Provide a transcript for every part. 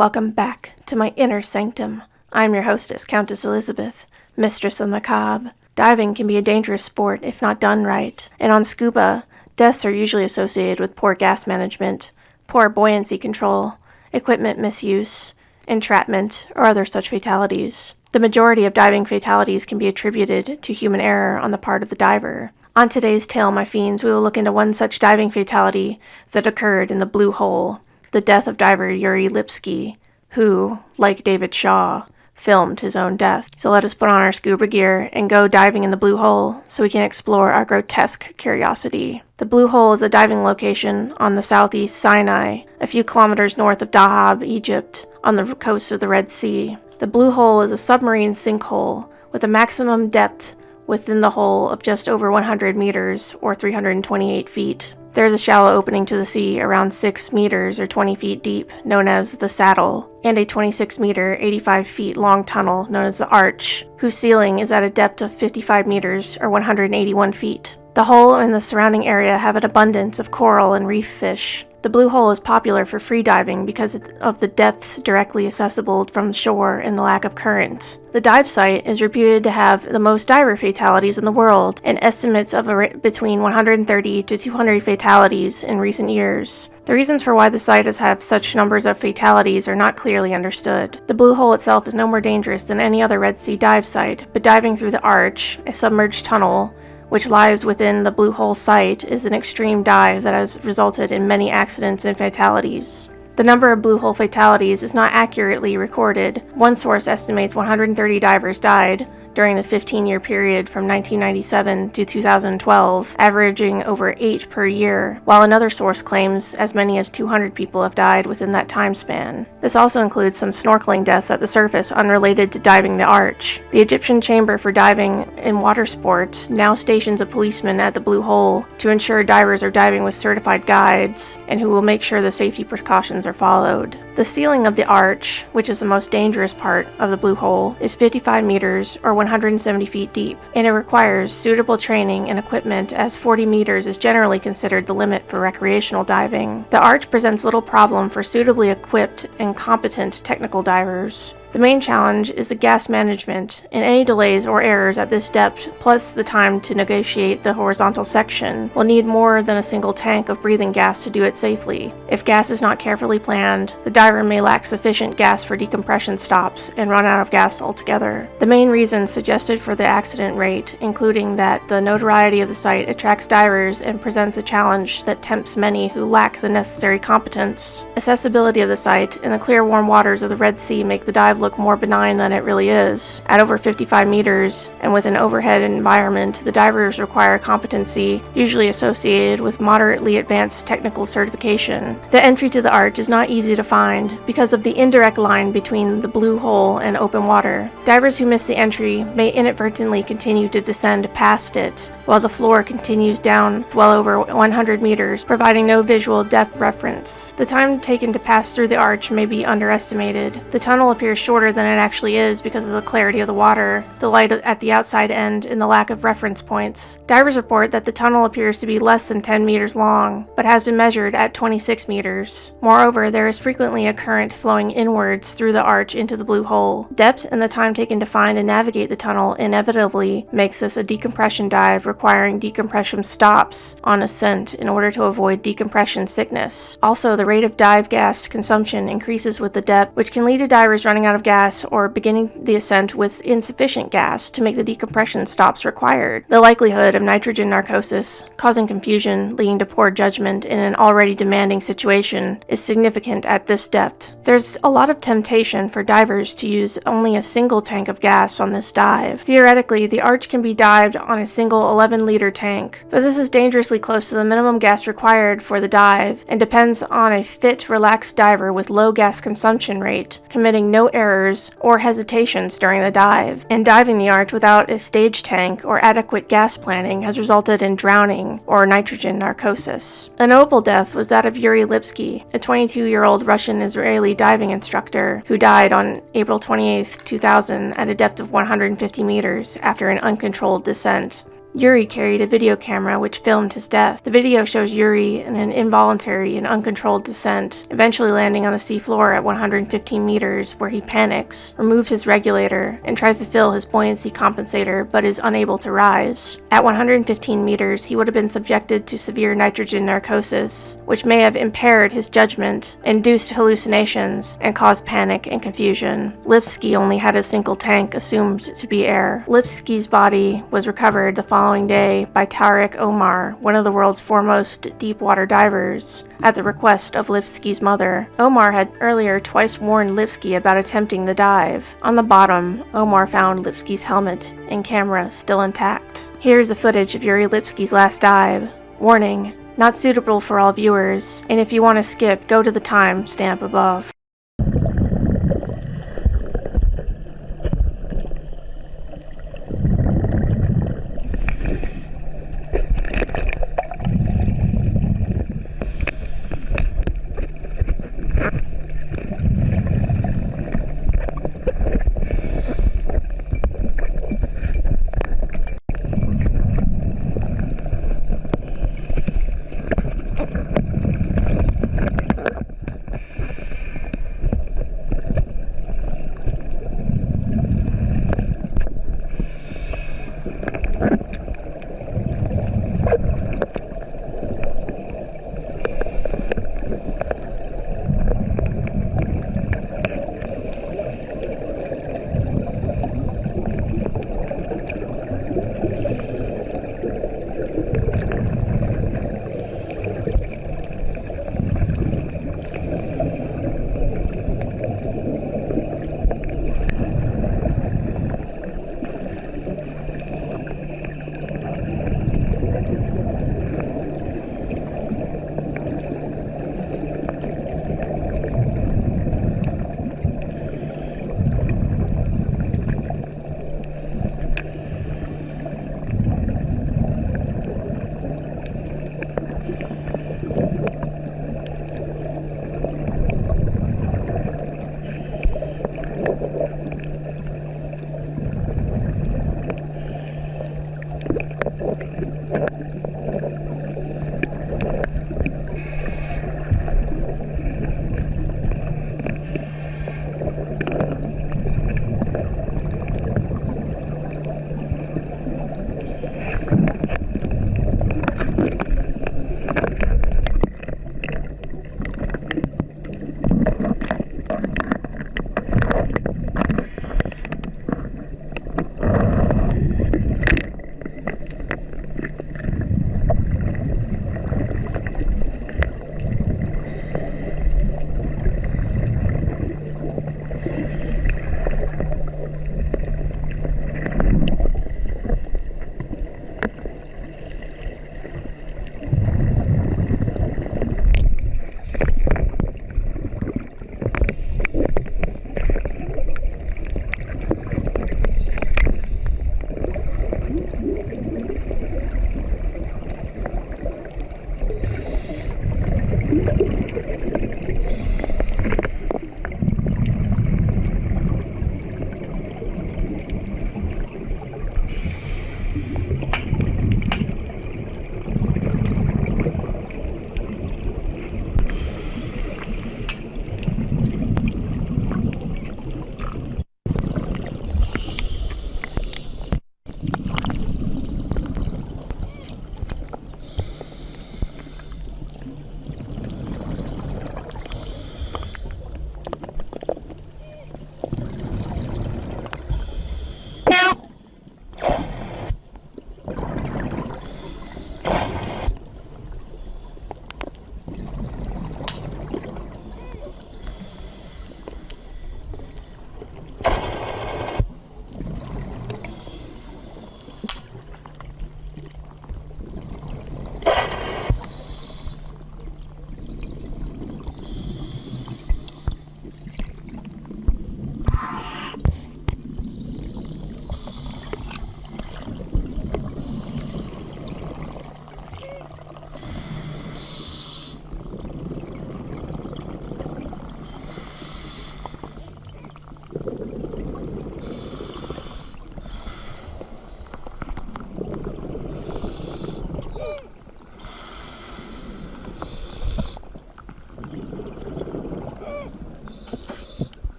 Welcome back to my inner sanctum. I'm your hostess, Countess Elizabeth, Mistress of the Macabre. Diving can be a dangerous sport if not done right, and on scuba, deaths are usually associated with poor gas management, poor buoyancy control, equipment misuse, entrapment, or other such fatalities. The majority of diving fatalities can be attributed to human error on the part of the diver. On today's tale, my fiends, we will look into one such diving fatality that occurred in the Blue Hole, the death of diver Yuri Lipsky, who, like David Shaw, filmed his own death. So let us put on our scuba gear and go diving in the Blue Hole so we can explore our grotesque curiosity. The Blue Hole is a diving location on the southeast Sinai, a few kilometers north of Dahab, Egypt, on the coast of the Red Sea. The Blue Hole is a submarine sinkhole with a maximum depth within the hole of just over 100 meters or 328 feet. There is a shallow opening to the sea around 6 meters or 20 feet deep, known as the Saddle, and a 26 meter, 85 feet long tunnel known as the Arch, whose ceiling is at a depth of 55 meters or 181 feet. The hole and the surrounding area have an abundance of coral and reef fish. The Blue Hole is popular for free diving because of the depths directly accessible from shore and the lack of current. The dive site is reputed to have the most diver fatalities in the world, and estimates of between 130 to 200 fatalities in recent years. The reasons for why the site has had such numbers of fatalities are not clearly understood. The Blue Hole itself is no more dangerous than any other Red Sea dive site, but diving through the Arch, a submerged tunnel, which lies within the Blue Hole site, is an extreme dive that has resulted in many accidents and fatalities. The number of Blue Hole fatalities is not accurately recorded. One source estimates 130 divers died during the 15-year period from 1997 to 2012, averaging over 8 per year, while another source claims as many as 200 people have died within that time span. This also includes some snorkeling deaths at the surface unrelated to diving the Arch. The Egyptian Chamber for Diving and Water Sports now stations a policeman at the Blue Hole to ensure divers are diving with certified guides and who will make sure the safety precautions are followed. The ceiling of the Arch, which is the most dangerous part of the Blue Hole, is 55 meters or 170 feet deep, and it requires suitable training and equipment as 40 meters is generally considered the limit for recreational diving. The Arch presents little problem for suitably equipped and competent technical divers. The main challenge is the gas management, and any delays or errors at this depth, plus the time to negotiate the horizontal section, will need more than a single tank of breathing gas to do it safely. If gas is not carefully planned, the diver may lack sufficient gas for decompression stops and run out of gas altogether. The main reasons suggested for the accident rate, including that the notoriety of the site attracts divers and presents a challenge that tempts many who lack the necessary competence. Accessibility of the site and the clear warm waters of the Red Sea make the dive look more benign than it really is. At over 55 meters and with an overhead environment, the divers require competency usually associated with moderately advanced technical certification. The entry to the Arch is not easy to find because of the indirect line between the Blue Hole and open water. Divers who miss the entry may inadvertently continue to descend past it, while the floor continues down well over 100 meters, providing no visual depth reference. The time taken to pass through the Arch may be underestimated. The tunnel appears shorter than it actually is because of the clarity of the water, the light at the outside end, and the lack of reference points. Divers report that the tunnel appears to be less than 10 meters long, but has been measured at 26 meters. Moreover, there is frequently a current flowing inwards through the Arch into the Blue Hole. Depth and the time taken to find and navigate the tunnel inevitably makes this a decompression dive requiring decompression stops on ascent in order to avoid decompression sickness. Also, the rate of dive gas consumption increases with the depth, which can lead to divers running out of gas or beginning the ascent with insufficient gas to make the decompression stops required. The likelihood of nitrogen narcosis, causing confusion, leading to poor judgment in an already demanding situation, is significant at this depth. There's a lot of temptation for divers to use only a single tank of gas on this dive. Theoretically, the Arch can be dived on a single 11-liter tank, but this is dangerously close to the minimum gas required for the dive and depends on a fit, relaxed diver with low gas consumption rate, committing no errors or hesitations during the dive. And diving the Arch without a stage tank or adequate gas planning has resulted in drowning or nitrogen narcosis. A notable death was that of Yuri Lipsky, a 22-year-old Russian-Israeli diving instructor who died on April 28, 2000 at a depth of 150 meters after an uncontrolled descent. Yuri carried a video camera which filmed his death. The video shows Yuri in an involuntary and uncontrolled descent, eventually landing on the seafloor at 115 meters, where he panics, removes his regulator, and tries to fill his buoyancy compensator but is unable to rise. At 115 meters, he would have been subjected to severe nitrogen narcosis, which may have impaired his judgment, induced hallucinations, and caused panic and confusion. Lipsky only had a single tank assumed to be air. Lipsky's body was recovered the following day by Tariq Omar, one of the world's foremost deep-water divers, at the request of Lipsky's mother. Omar had earlier twice warned Lipsky about attempting the dive. On the bottom, Omar found Lipsky's helmet and camera still intact. Here's the footage of Yuri Lipsky's last dive. Warning, not suitable for all viewers, and if you want to skip, go to the time stamp above.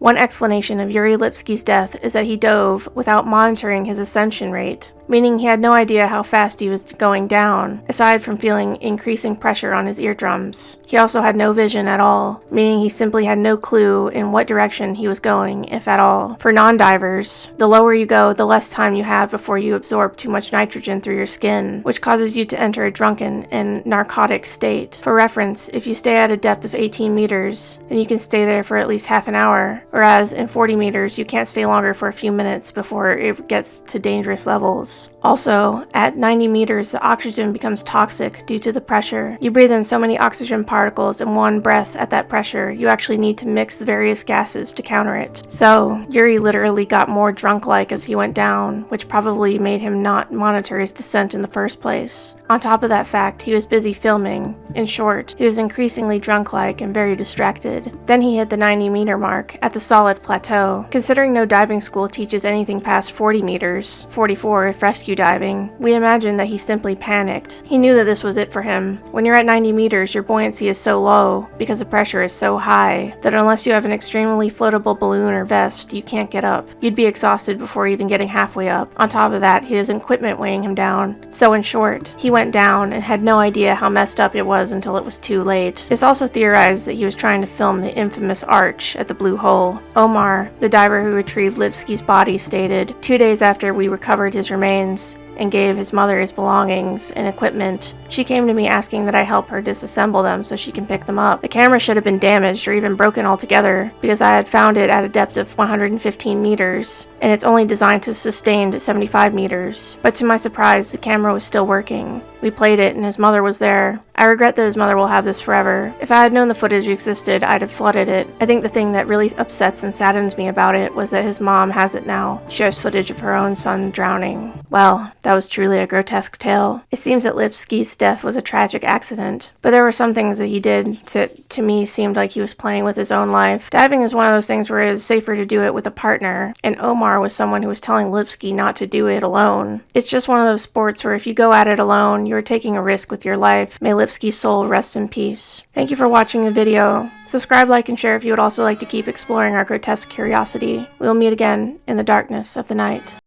One explanation of Yuri Lipsky's death is that he dove without monitoring his ascension rate, meaning he had no idea how fast he was going down, aside from feeling increasing pressure on his eardrums. He also had no vision at all, meaning he simply had no clue in what direction he was going, if at all. For non-divers, the lower you go, the less time you have before you absorb too much nitrogen through your skin, which causes you to enter a drunken and narcotic state. For reference, if you stay at a depth of 18 meters, then you can stay there for at least half an hour, whereas in 40 meters, you can't stay longer for a few minutes before it gets to dangerous levels. Also, at 90 meters, the oxygen becomes toxic due to the pressure. You breathe in so many oxygen particles in one breath at that pressure, you actually need to mix various gases to counter it. So, Yuri literally got more drunk-like as he went down, which probably made him not monitor his descent in the first place. On top of that fact, he was busy filming. In short, he was increasingly drunk-like and very distracted. Then he hit the 90-meter mark at the solid plateau. Considering no diving school teaches anything past 40 meters, 44 if rescue diving, we imagine that he simply panicked. He knew that this was it for him. When you're at 90 meters, your buoyancy is so low because the pressure is so high that unless you have an extremely floatable balloon or vest, you can't get up. You'd be exhausted before even getting halfway up. On top of that, he has equipment weighing him down. So in short, he went down and had no idea how messed up it was until it was too late. It's also theorized that he was trying to film the infamous arch at the Blue Hole. Omar, the diver who retrieved Lipsky's body, stated, "2 days after we recovered his remains and gave his mother his belongings and equipment, she came to me asking that I help her disassemble them so she can pick them up. The camera should have been damaged or even broken altogether because I had found it at a depth of 115 meters, and it's only designed to sustain 75 meters. But to my surprise, the camera was still working. We played it and his mother was there. I regret that his mother will have this forever. If I had known the footage existed, I'd have flooded it. I think the thing that really upsets and saddens me about it was that his mom has it now. She shares footage of her own son drowning." Well, that was truly a grotesque tale. It seems that Lipsky's death was a tragic accident, but there were some things that he did that to me seemed like he was playing with his own life. Diving is one of those things where it is safer to do it with a partner, and Omar was someone who was telling Lipsky not to do it alone. It's just one of those sports where if you go at it alone, you're taking a risk with your life. May Lipsky's soul rest in peace. Thank you for watching the video. Subscribe, like, and share if you would also like to keep exploring our grotesque curiosity. We will meet again in the darkness of the night.